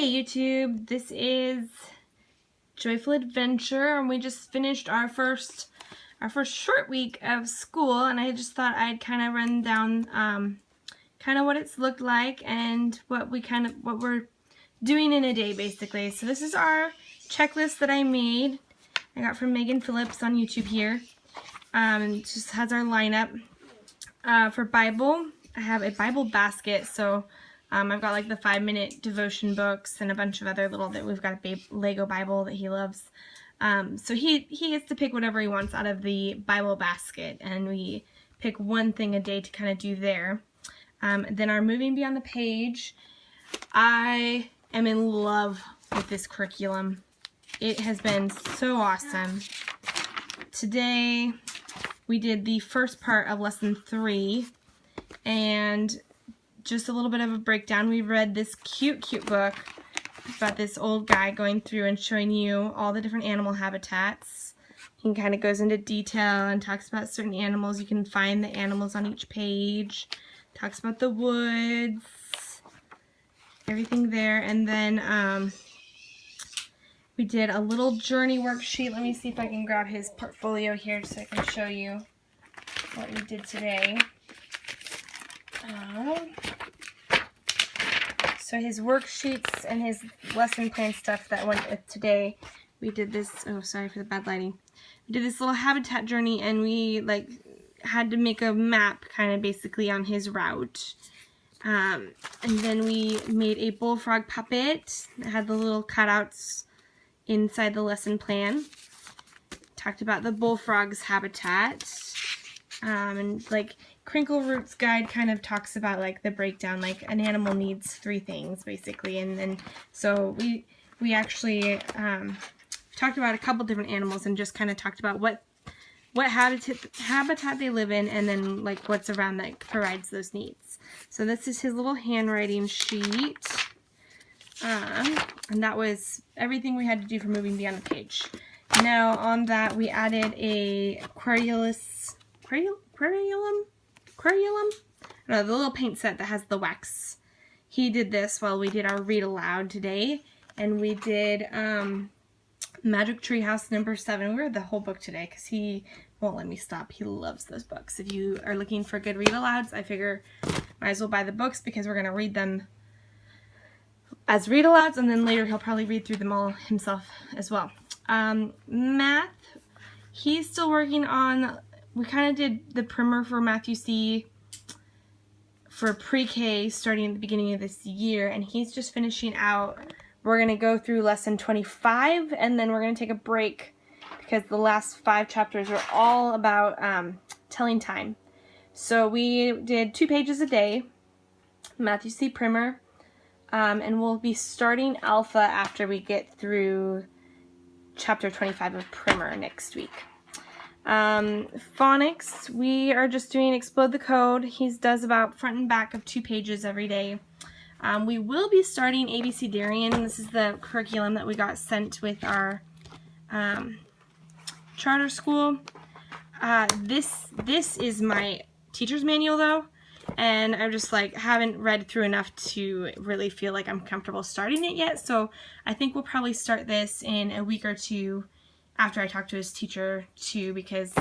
Hey YouTube, this is Joyful Adventure, and we just finished our first short week of school, and I just thought I'd kind of run down kind of what it's looked like and what we're doing in a day basically. So this is our checklist that I made. I got from Megan Phillips on YouTube here. It just has our lineup for Bible. I have a Bible basket, so I've got like the 5-minute devotion books and a bunch of other little that we've got a Lego Bible that he loves. So he gets to pick whatever he wants out of the Bible basket, and we pick one thing a day to kind of do there. Then our Moving Beyond the Page. I am in love with this curriculum. It has been so awesome. Today we did the first part of lesson 3, and just a little bit of a breakdown. We read this cute book about this old guy going through and showing you all the different animal habitats. He kind of goes into detail and talks about certain animals. You can find the animals on each page. Talks about the woods, everything there. And then we did a little journey worksheet. Let me see if I can grab his portfolio here so I can show you what we did today. So his worksheets and his lesson plan stuff that went with today, we did this, oh sorry for the bad lighting, we did this little habitat journey, and we had to make a map kind of basically on his route. And then we made a bullfrog puppet that had the little cutouts inside the lesson plan. Talked about the bullfrog's habitat, and Crinkle Root's guide kind of talks about the breakdown, an animal needs 3 things basically, and then so we actually talked about a couple different animals and just kind of talked about what habitat they live in, and then what's around that provides those needs. So this is his little handwriting sheet, and that was everything we had to do for Moving Beyond the Page. Now on that we added a aquarium, no, the little paint set that has the wax. He did this while we did our read aloud today, and we did Magic Treehouse number 7. We read the whole book today because he won't let me stop. He loves those books. If you are looking for good read alouds, I figure might as well buy the books because we're going to read them as read alouds, and then later he'll probably read through them all himself as well. Math, he's still working on. We kind of did the primer for Matthew C. for pre-K starting at the beginning of this year, and he's just finishing out. We're going to go through lesson 25, and then we're going to take a break because the last 5 chapters are all about telling time. So we did 2 pages a day, Matthew C. primer, and we'll be starting alpha after we get through chapter 25 of primer next week. Phonics, we are just doing Explode the Code. He does about front and back of 2 pages every day. We will be starting ABC Darien. This is the curriculum that we got sent with our charter school. This is my teacher's manual though, and I just haven't read through enough to really feel like I'm comfortable starting it yet. So I think we'll probably start this in a week or 2 after I talk to his teacher too, because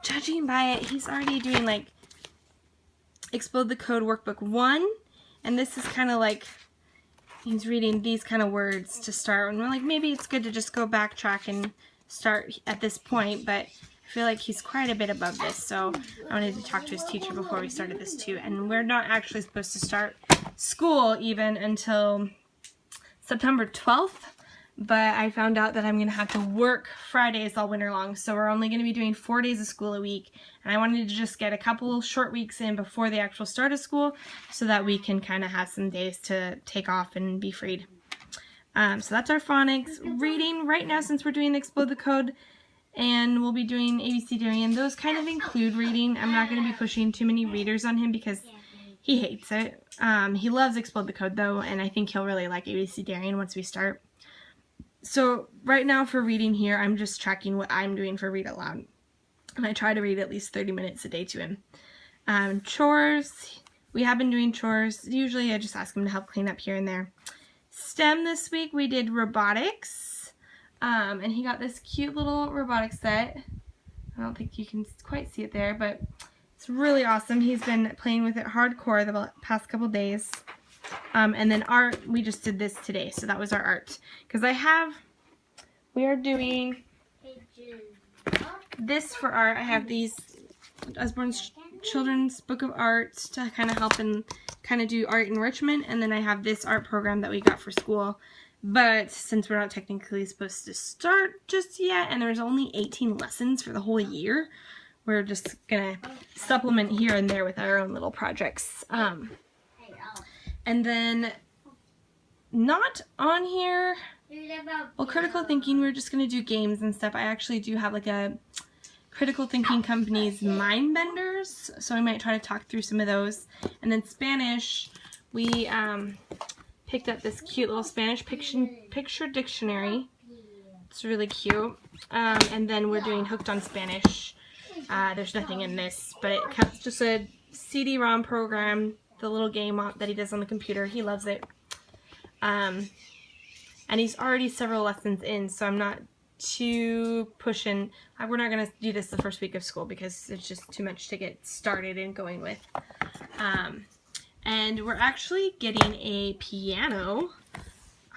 judging by it, he's already doing Explode the Code workbook 1, and this is kind of he's reading these kind of words to start, and we're maybe it's good to just go backtrack and start at this point, but I feel like he's quite a bit above this, so I wanted to talk to his teacher before we started this too. And we're not actually supposed to start school even until September 12th. But I found out that I'm going to have to work Fridays all winter long, so we're only going to be doing 4 days of school a week, and I wanted to just get a couple short weeks in before the actual start of school so that we can kind of have some days to take off and be freed. So that's our phonics. Reading right now, since we're doing Explode the Code and we'll be doing ABC Darien, those kind of include reading. I'm not going to be pushing too many readers on him because he hates it. He loves Explode the Code though, and I think he'll really like ABC Darien once we start. So right now for reading here, I'm just tracking what I'm doing for read aloud, and I try to read at least 30 minutes a day to him. Chores, we have been doing chores. Usually I just ask him to help clean up here and there. STEM this week we did robotics, and he got this cute little robotics set. I don't think you can quite see it there, but it's really awesome. He's been playing with it hardcore the past couple days. And then art, we just did this today, so that was our art. Because we are doing this for art. I have these Osborne's Children's Book of Art to kind of help and kind of do art enrichment, and then I have this art program that we got for school. But since we're not technically supposed to start just yet, and there's only 18 lessons for the whole year, we're just gonna supplement here and there with our own little projects. And then not on here, well, critical thinking, we're just gonna do games and stuff. I actually do have like a critical thinking company's mind benders, so I might try to talk through some of those. And then Spanish, we picked up this cute little Spanish picture dictionary. It's really cute. And then we're doing Hooked on Spanish. There's nothing in this, but it's just a CD-ROM program, the little game that he does on the computer. He loves it. And he's already several lessons in, so I'm not too pushing. We're not going to do this the first week of school because it's just too much to get started and going with. And we're actually getting a piano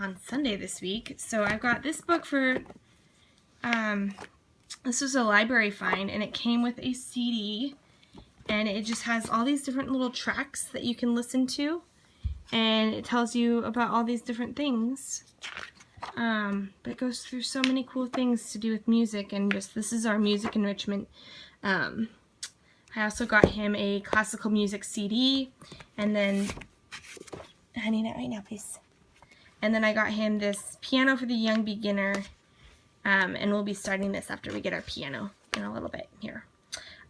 on Sunday this week. So I've got this book for, this was a library find, and it came with a CD, and it just has all these different little tracks that you can listen to, and it tells you about all these different things. But it goes through so many cool things to do with music, and just this is our music enrichment. I also got him a classical music CD, and then, I need it right now, please. And then I got him this piano for the young beginner, and we'll be starting this after we get our piano in a little bit here.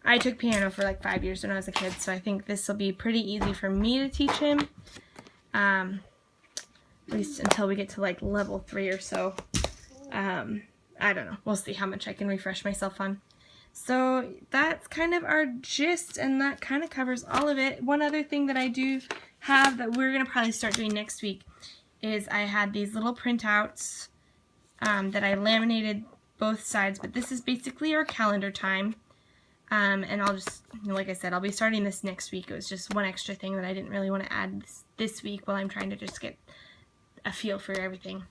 I took piano for like 5 years when I was a kid, so I think this will be pretty easy for me to teach him, at least until we get to like level 3 or so. I don't know. We'll see how much I can refresh myself on. So that's kind of our gist, and that kind of covers all of it. One other thing that I do have that we're going to probably start doing next week is I had these little printouts that I laminated both sides, but this is basically our calendar time. And I'll just, like I said, I'll be starting this next week. It was just one extra thing that I didn't really want to add this week while I'm trying to just get a feel for everything.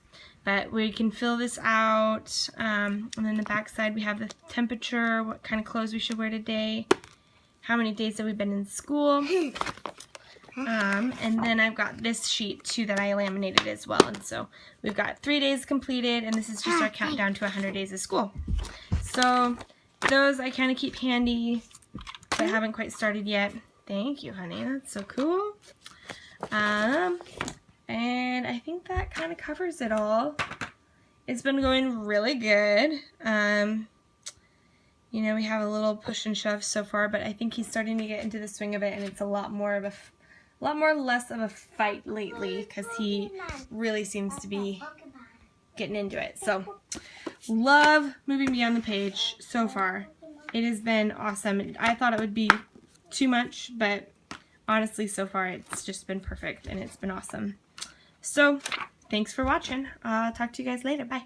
But we can fill this out, and then the back side we have the temperature, what kind of clothes we should wear today, how many days that we've been in school, and then I've got this sheet too that I laminated as well. And so we've got 3 days completed, and this is just our countdown to 100 days of school. So those I kind of keep handy, but I haven't quite started yet. Thank you, honey. That's so cool. And I think that kind of covers it all. It's been going really good. You know, we have a little push and shove so far, but I think he's starting to get into the swing of it, and it's a lot more less of a fight lately because he really seems to be getting into it. So, love Moving Beyond the Page so far. It has been awesome. I thought it would be too much, but honestly, so far it's just been perfect, and it's been awesome. So, thanks for watching. I'll talk to you guys later. Bye.